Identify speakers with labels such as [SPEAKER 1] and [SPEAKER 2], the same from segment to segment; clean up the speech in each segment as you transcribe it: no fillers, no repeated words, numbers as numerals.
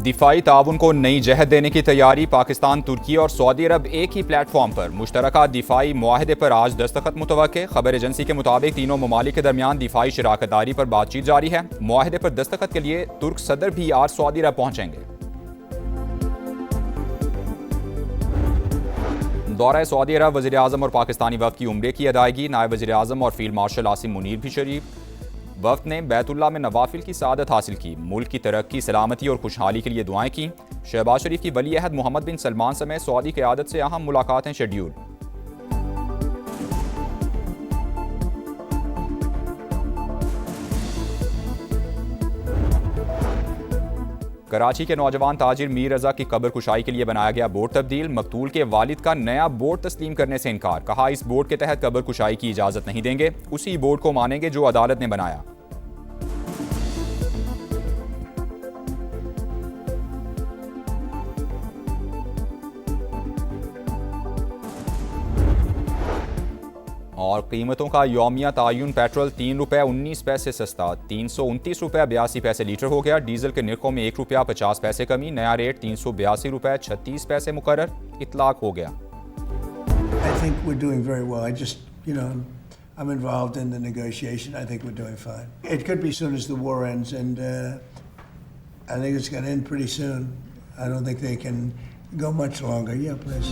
[SPEAKER 1] दिफाई ताउन को नई जहद देने की तैयारी। पाकिस्तान, तुर्की और सऊदी अरब एक ही प्लेटफॉर्म पर मुश्तरका दिफाई मुआहदे पर आज दस्तखत मुतवक्के। खबर एजेंसी के मुताबिक तीनों ममालिक के दरमियान दिफाई शराकतदारी पर बातचीत जारी है। मुआहदे पर दस्तखत के लिए तुर्क सदर भी आज सऊदी अरब पहुंचेंगे। दौरा सऊदी अरब, वज़ीर आज़म और पाकिस्तानी वफ़द की उम्रे की अदायगी। नायब वज़ीर आज़म और फील्ड मार्शल आसिम मुनीर भी शरीफ। वफ़द ने बैतुल्लाह में नवाफिल की सआदत हासिल की। मुल्क की तरक्की, सलामती और खुशहाली के लिए दुआएं की। शहबाज शरीफ की वली अहद मोहम्मद बिन सलमान समेत सऊदी क़यादत से अहम मुलाकातें शेड्यूल। कराची के नौजवान ताजिर मीर रजा की कब्र कुशाई के लिए बनाया गया बोर्ड तब्दील। मकतूल के वालिद का नया बोर्ड तस्लीम करने से इनकार। कहा, इस बोर्ड के तहत कब्र कुशाई की इजाजत नहीं देंगे, उसी बोर्ड को मानेंगे जो अदालत ने बनाया। और कीमतों का यौमिया तायुन। पेट्रोल ₹3.19 सस्ता, ₹329.82 लीटर हो गया। डीजल के निर्खों में ₹1.50 कमी। नया रेट ₹382.36 मुकर्रर इतलाक हो गया।
[SPEAKER 2] I think we're doing very well. I'm involved in the negotiation. I think we're doing fine. It could be soon as the war ends, and I think it's going to end pretty soon. I don't think they can go much longer. Yeah, please.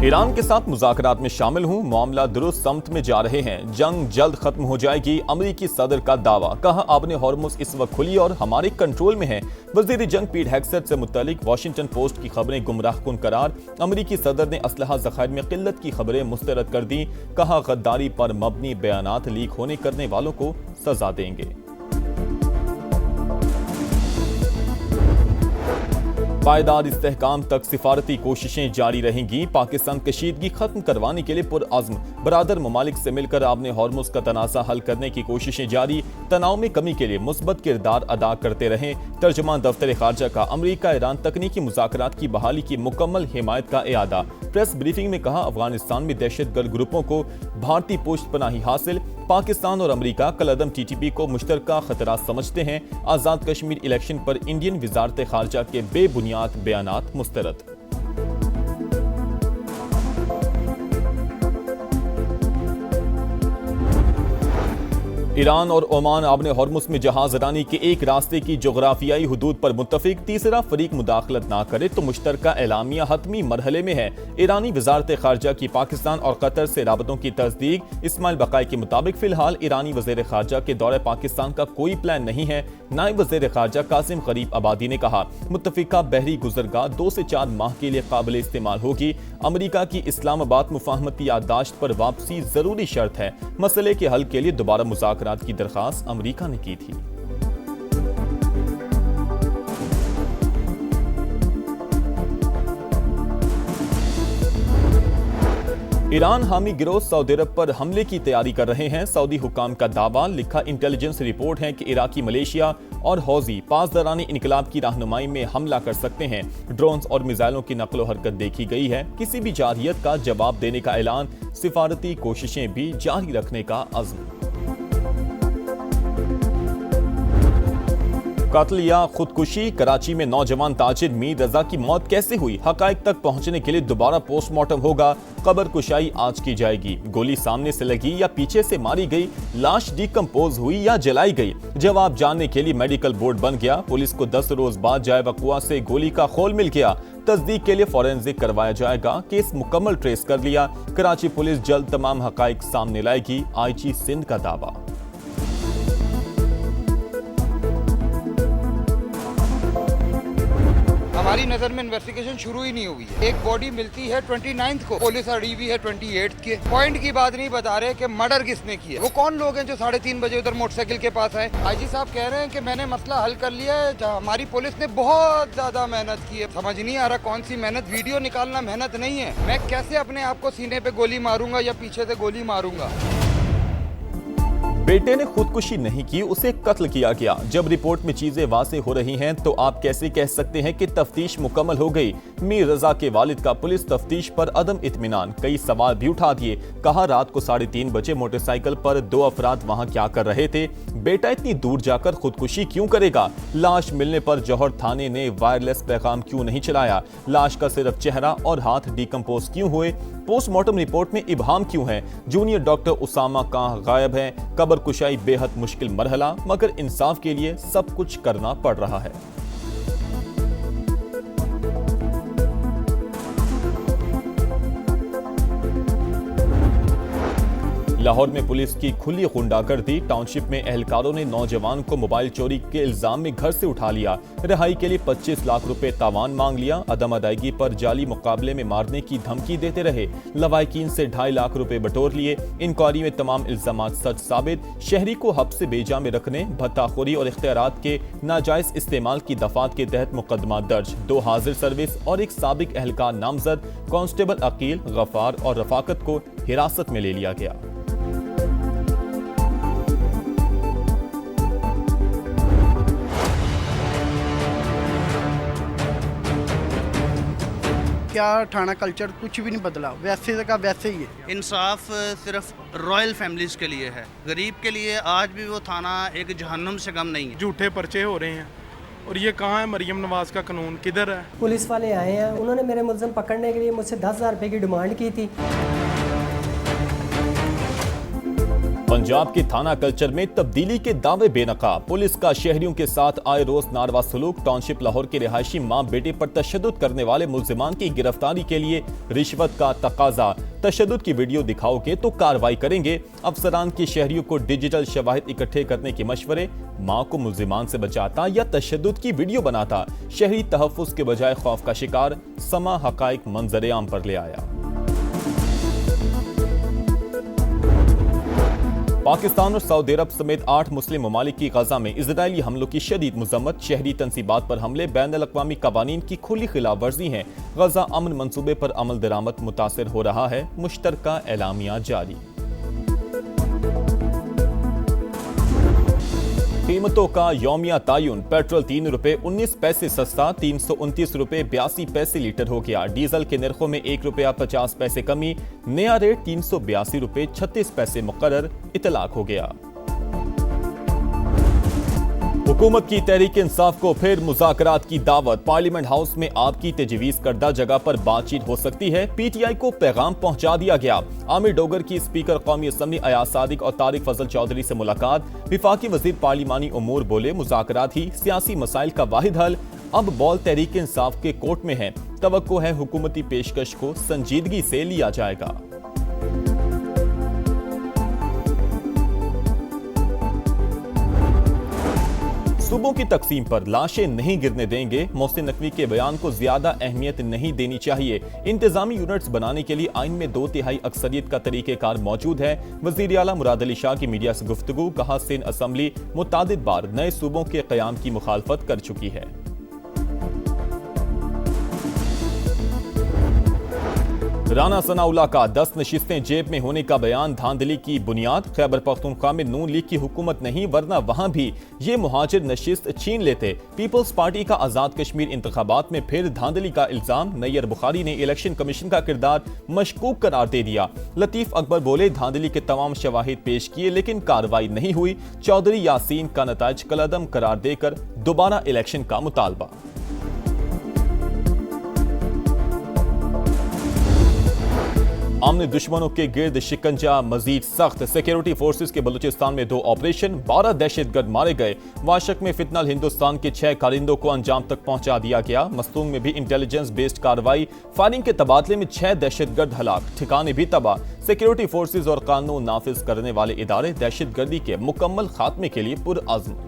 [SPEAKER 3] Iran के साथ मुज़ाकरात में शामिल हूं, मामला दुरुस्त समत में जा रहे हैं, जंग जल्द खत्म हो जाएगी, अमरीकी सदर का दावा। कहा, आबने हॉर्मुज़ इस वक्त खुली और हमारे कंट्रोल में है। वज़ीर जंग पीट हेग्सेट से मुत्तलिक वाशिंगटन पोस्ट की खबरें गुमराहकुन करार। अमरीकी सदर ने असलहा ज़खायर में किल्लत की खबरें मुस्तरद कर दी। कहा, गद्दारी पर मबनी बयानात लीक होने करने वालों को सजा देंगे। पायदार इस्तेहकाम तक सिफारती कोशिशें जारी रहेंगी। पाकिस्तान कशीदगी खत्म करवाने के लिए पुरअज़्म। बरादर ममालिक से मिलकर आपने हॉर्मुज़ का तनाज़ा हल करने की कोशिशें जारी। तनाव में कमी के लिए मुस्बत किरदार अदा करते रहें। तर्जुमान दफ्तर खारजा का अमरीका ईरान तकनीकी मुज़ाकरात की बहाली की मुकम्मल हिमायत का इआदा। प्रेस ब्रीफिंग में कहा, अफगानिस्तान में दहशतगर्द ग्रुपों को भारतीय पुष्टपनाही हासिल। पाकिस्तान और अमरीका कलअदम TTP को मुश्तरका खतरा समझते हैं। आज़ाद कश्मीर इलेक्शन पर इंडियन वजारत खारजा के बेबुनियाद बयानात मुस्तरद। ईरान और ओमान आबने हॉर्मुज़ में जहाज रानी के एक रास्ते की जोग्राफियाई हुदूद पर मुत्तफिक। तीसरा फरीक मुदाखलत ना करे तो मुश्तरका एलामिया हतमी मरहले में है। ईरानी वजारत खारजा की पाकिस्तान और कतर से राबतों की तस्दीक। इस्माइल बकाई के मुताबिक फिलहाल ईरानी वज़ीर खारजा के दौरे पाकिस्तान का कोई प्लान नहीं है। नायब वज़ीर खारजा कासिम गरीब आबादी ने कहा, मुत्तफिका बहरी गुज़रगाह 2 से 4 माह के लिए काबिल इस्तेमाल होगी। अमरीका की इस्लामाबाद मुफाहमती याददाश्त पर वापसी जरूरी शर्त है। मसले के हल के लिए दोबारा मुज़ाकरात की दरखास्त अमरीका ने की थी। ईरान हामी गिरोह सऊदी अरब पर हमले की तैयारी कर रहे हैं। सऊदी हुकाम का दावा। लिखा, इंटेलिजेंस रिपोर्ट है कि इराकी, मलेशिया और हौजी पासदारानी इनकलाब की रहनुमाई में हमला कर सकते हैं। ड्रोन्स और मिसाइलों की नकलो हरकत देखी गई है। किसी भी जारहियत का जवाब देने का ऐलान। सिफारती कोशिशें भी जारी रखने का अज़्म। कत्ल या खुदकुशी। कराची में नौजवान ताजिर मीर रजा की मौत कैसे हुई, हकाइक तक पहुंचने के लिए दोबारा पोस्टमार्टम होगा। कब्र कुशाई आज की जाएगी। गोली सामने से लगी या पीछे से मारी गई, लाश डिकम्पोज हुई या जलाई गई, जवाब जानने के लिए मेडिकल बोर्ड बन गया। पुलिस को 10 रोज बाद जाए वकुआ से गोली का खोल मिल गया। तस्दीक के लिए फॉरेंसिक करवाया जाएगा। केस मुकम्मल ट्रेस कर लिया। कराची पुलिस जल्द तमाम हकाइक सामने लाएगी। IG सिंध का दावा।
[SPEAKER 4] हमारी नजर में इन्वेस्टिगेशन शुरू ही नहीं हुई है। एक बॉडी मिलती है 29 को, पुलिस अड़ी हुई है 28 के। पॉइंट की बात नहीं बता रहे कि मर्डर किसने किया। वो कौन लोग हैं जो 3:30 बजे उधर मोटरसाइकिल के पास आए। IG साहब कह रहे हैं कि मैंने मसला हल कर लिया है। हमारी पुलिस ने बहुत ज्यादा मेहनत की है। समझ नहीं आ रहा कौन सी मेहनत। वीडियो निकालना मेहनत नहीं है। मैं कैसे अपने आप को सीने पे गोली मारूंगा या पीछे से गोली मारूंगा।
[SPEAKER 3] बेटे ने खुदकुशी नहीं की, उसे कत्ल किया गया। जब रिपोर्ट में चीजें वाज़ेह हो रही हैं तो आप कैसे कह सकते हैं कि तफ्तीश मुकम्मल हो गई। मीर रजा के वालिद का पुलिस तफ्तीश पर अदम इत्मीनान, कई सवाल भी उठा दिए। कहा रात को 3:30 बजे मोटरसाइकिल पर 2 अफराद वहां क्या कर रहे थे? बेटा इतनी दूर जाकर खुदकुशी क्यों करेगा? लाश मिलने पर जौहर थाने ने वायरलेस पैगाम क्यों नहीं चलाया? लाश का सिर्फ चेहरा और हाथ डिकम्पोज क्यों हुए? पोस्टमार्टम रिपोर्ट में इबहाम क्यों है? जूनियर डॉक्टर उसामा कहां गायब है? कब्र कुशाई बेहद मुश्किल मरहला, मगर इंसाफ के लिए सब कुछ करना पड़ रहा है। लाहौर में पुलिस की खुली गुंडागर्दी। टाउनशिप में एहलकारों ने नौजवान को मोबाइल चोरी के इल्जाम में घर से उठा लिया। रिहाई के लिए 25 लाख रुपए तावान मांग लिया। अदम अदायगी पर जाली मुकाबले में मारने की धमकी देते रहे। लवाहिकीन से 2.5 लाख रुपए बटोर लिए। इंक्वायरी में तमाम इल्जामात सच साबित। शहरी को हब्स बेजा में रखने, भत्ताखोरी और इख्तियारात के नाजायज इस्तेमाल की दफात के तहत मुकदमा दर्ज। 2 हाजिर सर्विस और एक साबिक एहलकार नामजद कांस्टेबल अकील, गफार और रफाकत को हिरासत में ले लिया गया।
[SPEAKER 5] क्या थाना कल्चर कुछ भी नहीं बदला, वैसे का वैसे ही है।
[SPEAKER 6] इंसाफ सिर्फ रॉयल फैमिलीज के लिए है, गरीब के लिए आज भी वो थाना एक जहन्नुम से कम नहीं है।
[SPEAKER 7] झूठे पर्चे हो रहे हैं और ये कहाँ है? मरियम नवाज का कानून किधर है?
[SPEAKER 8] पुलिस वाले आए हैं, उन्होंने मेरे मुल्ज़िम पकड़ने के लिए मुझसे 10,000 रुपये की डिमांड की थी।
[SPEAKER 3] पंजाब के थाना कल्चर में तब्दीली के दावे बेनकाब। पुलिस का शहरियों के साथ आए रोज नारवा सलूक। टाउनशिप लाहौर के रिहायशी मां बेटे पर तशद्दुद करने वाले मुल्जिमान की गिरफ्तारी के लिए रिश्वत का तकाजा। तशद्दुद की वीडियो दिखाओगे तो कार्रवाई करेंगे। अफसरान के शहरियों को डिजिटल शवाहिद इकट्ठे करने के मशवरे। मां को मुल्जिमान से बचाता या तशद्दुद की वीडियो बनाता? शहरी तहफ्फुज के बजाय खौफ का शिकार। समा हकाइक मंजर आम पर ले आया। पाकिस्तान और सऊदी अरब समेत 8 मुस्लिम ममालिक की गजा में इजरायली हमलों की शदीद मजम्मत। शहरी तंसीबात पर हमले बैनुल अक़वामी कवानीन की खुली खिलाफ वर्जी है। गजा अमन मंसूबे पर अमल दरामद मुतासिर हो रहा है। मुश्तरका एलामिया जारी। कीमतों का यौमिया तायुन। पेट्रोल 3 रुपए 19 पैसे सस्ता, 329 रुपए 82 पैसे लीटर हो गया। डीजल के निर्खों में 1 रुपया 50 पैसे कमी। नया रेट 382 रुपए 36 पैसे मुकर्रर इतलाक हो गया। हुकूमत की तहरीक इंसाफ को फिर मुज़ाकरात की दावत। पार्लियामेंट हाउस में आपकी तजवीज़ करदा जगह पर बातचीत हो सकती है। पीटीआई को पैगाम पहुंचा दिया गया। आमिर डोगर की स्पीकर कौमी असम्बली अयाज सादिक और तारिक फजल चौधरी से मुलाकात। विफाकी वजीर पार्लिमानी उमूर बोले मुज़ाकरात ही सियासी मसाइल का वाहिद हल। अब बॉल तहरीक इंसाफ के कोर्ट में है। तवक्को है हुकूमती पेशकश को संजीदगी से लिया जाएगा। सूबों की तकसीम पर लाशें नहीं गिरने देंगे। मोहसिन नकवी के बयान को ज्यादा अहमियत नहीं देनी चाहिए। इंतजामी यूनिट्स बनाने के लिए आइन में 2/3 अक्सरियत का तरीकेकार मौजूद है। वजीर आला मुराद अली शाह की मीडिया से गुफ्तगू। कहा सिंध असम्बली मुतादिद बार नए सूबों के क़याम की मुखालफत कर चुकी है। राना सनाउल्लाह का 10 नशिस्तें जेब में होने का बयान धांधली की बुनियाद। खैबर पख्तूनख्वा में नून लीग की हुकूमत नहीं, वरना वहां भी ये मुहाजिर नशिस्त छीन लेते। पीपल्स पार्टी का आजाद कश्मीर इंतखाबात में फिर धांधली का इल्जाम। नैयर बुखारी ने इलेक्शन कमीशन का किरदार मशकूक करार दे दिया। लतीफ अकबर बोले धांधली के तमाम शवाहिद पेश किए लेकिन कार्रवाई नहीं हुई। चौधरी यासीन का नताज कलअदम करार देकर दोबारा इलेक्शन का मुतालबा। आमने दुश्मनों के गिर्द शिकंजा मजीद सख्त। सिक्योरिटी फोर्सेस के बलूचिस्तान में 2 ऑपरेशन, 12 दहशतगर्द मारे गए। वाशक में फितनल हिंदुस्तान के 6 कारिंदों को अंजाम तक पहुंचा दिया गया। मस्तूंग में भी इंटेलिजेंस बेस्ड कार्रवाई। फायरिंग के तबादले में 6 दहशतगर्द हलाक, ठिकाने भी तबाह। सिक्योरिटी फोर्सेस और कानून नाफिज करने वाले इदारे दहशतगर्दी के मुकम्मल खात्मे के लिए पुरअज़्म।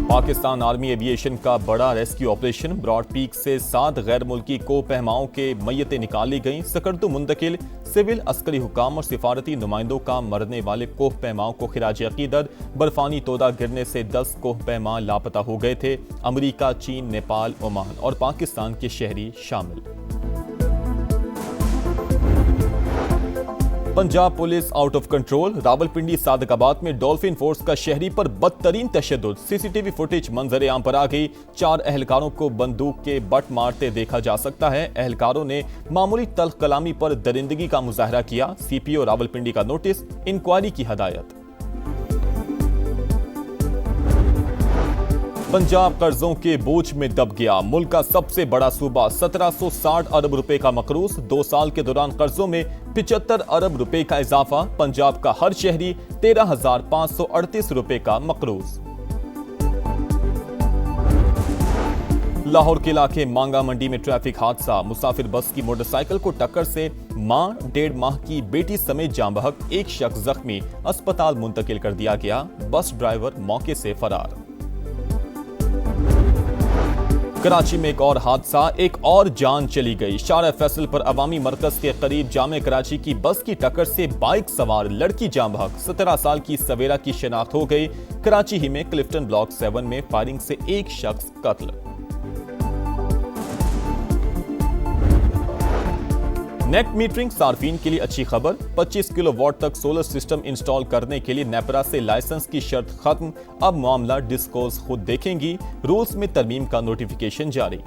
[SPEAKER 3] पाकिस्तान आर्मी एविएशन का बड़ा रेस्क्यू ऑपरेशन। ब्रॉड पीक से 7 गैर मुल्की को पहमाओं के मैयतें निकाली गईं। सकर्दू मुंतकिल। सिविल अस्करी हुकाम और सिफारती नुमाइंदों का मरने वाले कोह पैमाओं को खिराज अकीदत। बर्फानी तोदा गिरने से 10 कोह पैमा लापता हो गए थे। अमरीका, चीन, नेपाल, ओमान और पाकिस्तान के शहरी शामिल। Punjab police out of control. Rawalpindi Sadiqabad में डॉल्फिन फोर्स का शहरी पर बदतरीन तशद्दुद। सीसीटीवी फुटेज मंजर आम पर आ गई। 4 एहलकारों को बंदूक के बट मारते देखा जा सकता है। एहलकारों ने मामूली तल्ख कलामी पर दरिंदगी का मुजाहरा किया। सीपीओ रावलपिंडी का नोटिस, इंक्वायरी की हदायत। पंजाब कर्जों के बोझ में दब गया। मुल्क का सबसे बड़ा सूबा 1760 अरब रुपए का मकरूज। 2 साल के दौरान कर्जों में 75 अरब रुपए का इजाफा। पंजाब का हर शहरी 13,538 रुपए का मकरूज। लाहौर के इलाके मांगा मंडी में ट्रैफिक हादसा। मुसाफिर बस की मोटरसाइकिल को टक्कर से मां, 1.5 माह की बेटी समेत जाँ बहक। एक शख्स जख्मी, अस्पताल मुंतकिल कर दिया गया। बस ड्राइवर मौके से फरार। कराची में एक और हादसा, एक और जान चली गई। शारा फैसल पर अवामी मरकज के करीब जामे कराची की बस की टक्कर से बाइक सवार लड़की जाँ बहक। 17 साल की सवेरा की शिनाख्त हो गई। कराची ही में क्लिफ्टन ब्लॉक 7 में फायरिंग से एक शख्स कत्ल। नेट मीटरिंग सार्फिन के लिए अच्छी खबर। 25 किलोवाट तक सोलर सिस्टम इंस्टॉल करने के लिए नेपरा से लाइसेंस की शर्त खत्म। अब मामला डिस्कोस खुद देखेंगी। रूल्स में तरमीम का नोटिफिकेशन जारी।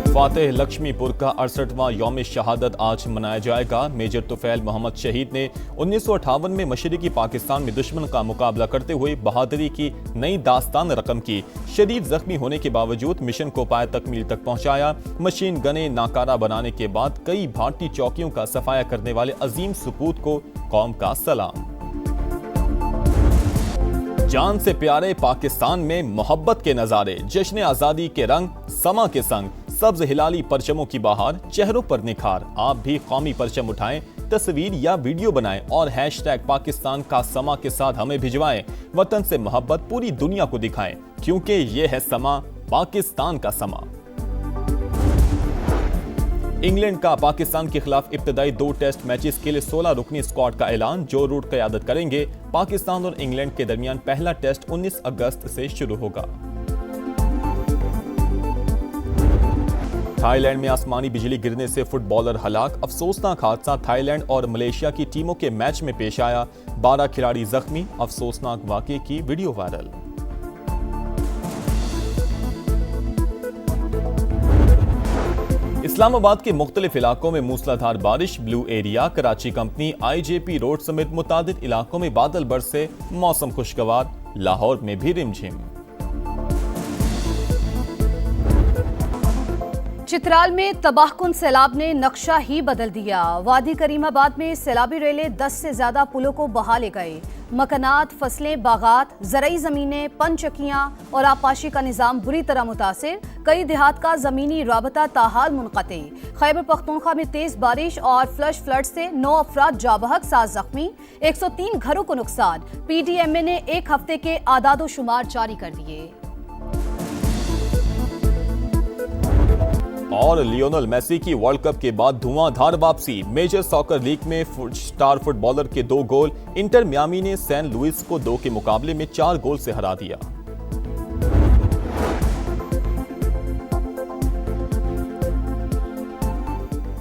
[SPEAKER 3] फातेह लक्ष्मीपुर का 68वां यौम शहादत आज मनाया जाएगा। मेजर तुफैल मोहम्मद शहीद ने 1958 में मशरिकी पाकिस्तान में दुश्मन का मुकाबला करते हुए बहादुरी की नई दास्तान रकम की। शदीद जख्मी होने के बावजूद मिशन को पाए तकमील तक पहुंचाया। मशीन गने नाकारा बनाने के बाद कई भारतीय चौकियों का सफाया करने वाले अजीम सपूत को कौम का सलाम। जान से प्यारे पाकिस्तान में मोहब्बत के नजारे। जश्न आजादी के रंग समा के संग। सब्ज हिलाली परचमों की बहार, चेहरों पर निखार। आप भी कौमी परचम उठाएं, तस्वीर या वीडियो बनाएं और हैशटैग पाकिस्तान का समा के साथ हमें भिजवाएं। वतन से मोहब्बत पूरी दुनिया को दिखाएं, क्योंकि ये है समा, पाकिस्तान का समा। इंग्लैंड का पाकिस्तान के खिलाफ इब्तदाई 2 टेस्ट मैचेस के लिए 16 रुकनी स्क्वाड का ऐलान। जो रूट क़यादत करेंगे। पाकिस्तान और इंग्लैंड के दरमियान पहला टेस्ट 19 अगस्त से शुरू होगा। थाईलैंड में आसमानी बिजली गिरने से फुटबॉलर हलाक। अफसोसनाक हादसा थाईलैंड और मलेशिया की टीमों के मैच में पेश आया। 12 खिलाड़ी जख्मी। अफसोसनाक वाकये की वीडियो वायरल। इस्लामाबाद के मुख्तलिफ इलाकों में मूसलाधार बारिश। Blue area, Karachi company, IJP road समेत मुतादिद इलाकों में बादल बरसे। मौसम खुशगवार। लाहौर में भी रिमझिम।
[SPEAKER 9] चित्राल में तबाहकुन सैलाब ने नक्शा ही बदल दिया। वादी करीमाबाद में सैलाबी रेलें 10 से ज्यादा पुलों को बहा ले गए। मकानात, फसलें, बागात, ज़रई ज़मीनें, पनचक्कियाँ और आबपाशी का निज़ाम बुरी तरह मुतासिर। कई देहात का ज़मीनी राबता ताहाल मुनक़ते। खैबर पख्तूनख्वा में तेज़ बारिश और फ्लश फ्लड से 9 अफराद जाबहक, 7 जख्मी। 103 घरों को नुकसान। PTMA ने 1 हफ्ते के आदादो शुमार जारी कर दिए।
[SPEAKER 3] और लियोनेल मेसी की वर्ल्ड कप के बाद धुआंधार वापसी। मेजर सॉकर लीग में स्टार फुटबॉलर के 2 गोल। इंटर मियामी ने सैन लुइस को 2 के मुकाबले में 4 गोल से हरा दिया।